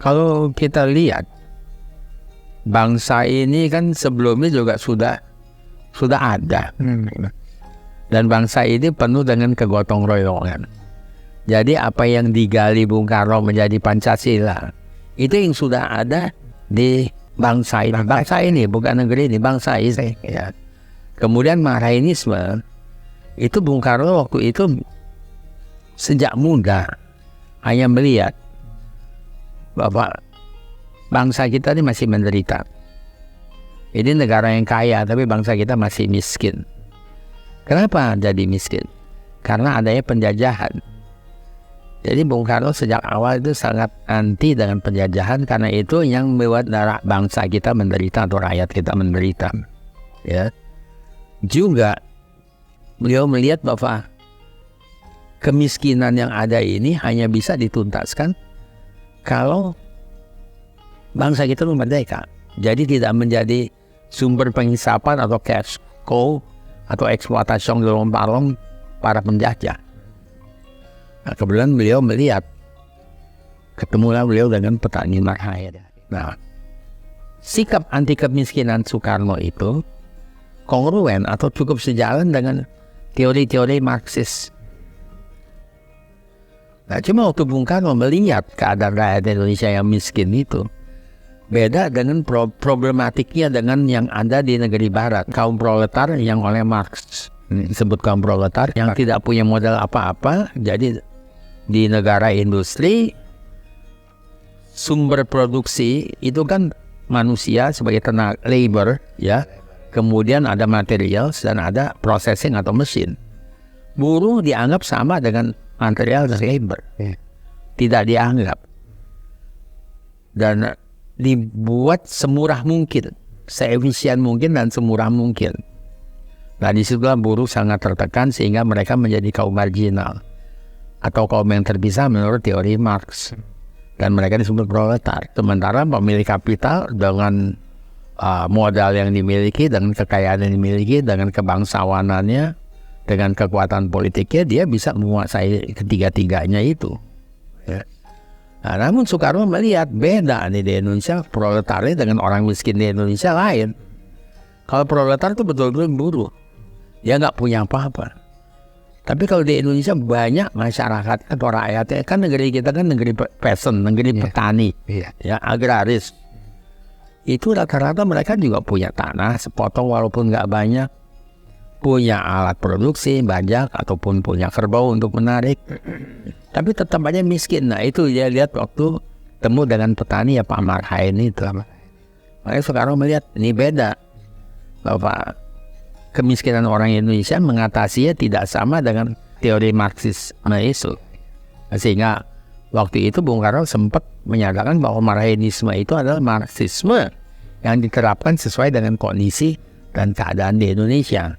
Kalau kita lihat, bangsa ini kan sebelumnya juga sudah ada. Dan bangsa ini penuh dengan kegotong royongan. Jadi apa yang digali Bung Karno menjadi Pancasila, itu yang sudah ada di bangsa ini. Bangsa ini, bukan negeri ini, bangsa ini. Ya. Kemudian Marhainisme, itu Bung Karno waktu itu sejak muda hanya melihat bahwa bangsa kita ini masih menderita. Ini negara yang kaya, tapi bangsa kita masih miskin. Kenapa jadi miskin? Karena adanya penjajahan. Jadi Bung Karno sejak awal itu sangat anti dengan penjajahan, karena itu yang membuat bangsa kita menderita atau rakyat kita menderita. Ya. Juga beliau melihat bahwa kemiskinan yang ada ini hanya bisa dituntaskan kalau bangsa kita merdeka. Jadi tidak menjadi sumber penghisapan atau cash cow atau eksploitasi dorong-parong para penjajah. Nah, kebetulan beliau melihat, ketemulah beliau dengan petani Marhain. Nah, sikap anti kemiskinan Soekarno itu kongruen atau cukup sejalan dengan teori-teori Marxis. Nah, cuma waktu Bung Karno melihat keadaan rakyat Indonesia yang miskin itu beda dengan problematiknya dengan yang ada di negeri barat. Kaum proletar yang oleh Marx disebut kaum proletar yang tidak punya modal apa-apa. Jadi di negara industri, sumber produksi itu kan manusia sebagai tenaga labor, ya. Kemudian ada material dan ada processing atau mesin. Buruh dianggap sama dengan material dan labor, tidak dianggap, dan dibuat semurah mungkin, seefisien mungkin dan semurah mungkin. Nah, disitulah buruh sangat tertekan sehingga mereka menjadi kaum marginal atau kaum yang terpisah menurut teori Marx, dan mereka disebut proletar. Sementara pemilik kapital dengan modal yang dimiliki, dengan kekayaan yang dimiliki, dengan kebangsawanannya, dengan kekuatan politiknya, dia bisa menguasai ketiga-tiganya itu. Ya. Nah, namun Soekarno melihat beda nih di Indonesia, proletarnya dengan orang miskin di Indonesia lain. Kalau proletar itu betul-betul buruh, dia nggak punya apa-apa. Tapi kalau di Indonesia banyak masyarakat atau rakyatnya, kan negeri kita kan negeri peasant, negeri petani, ya, agraris. Itu rata-rata mereka juga punya tanah sepotong walaupun nggak banyak, punya alat produksi banyak ataupun punya kerbau untuk menarik, tapi tetap aja miskin. Nah, itu dia lihat waktu temu dengan petani ya Pak Marhain itu. Makanya Soekarno melihat ini beda, bahwa kemiskinan orang Indonesia mengatasinya tidak sama dengan teori Marxisme itu. Sehingga waktu itu Bung Karno sempat menyatakan bahwa Marhainisme itu adalah Marxisme yang diterapkan sesuai dengan kondisi dan keadaan di Indonesia.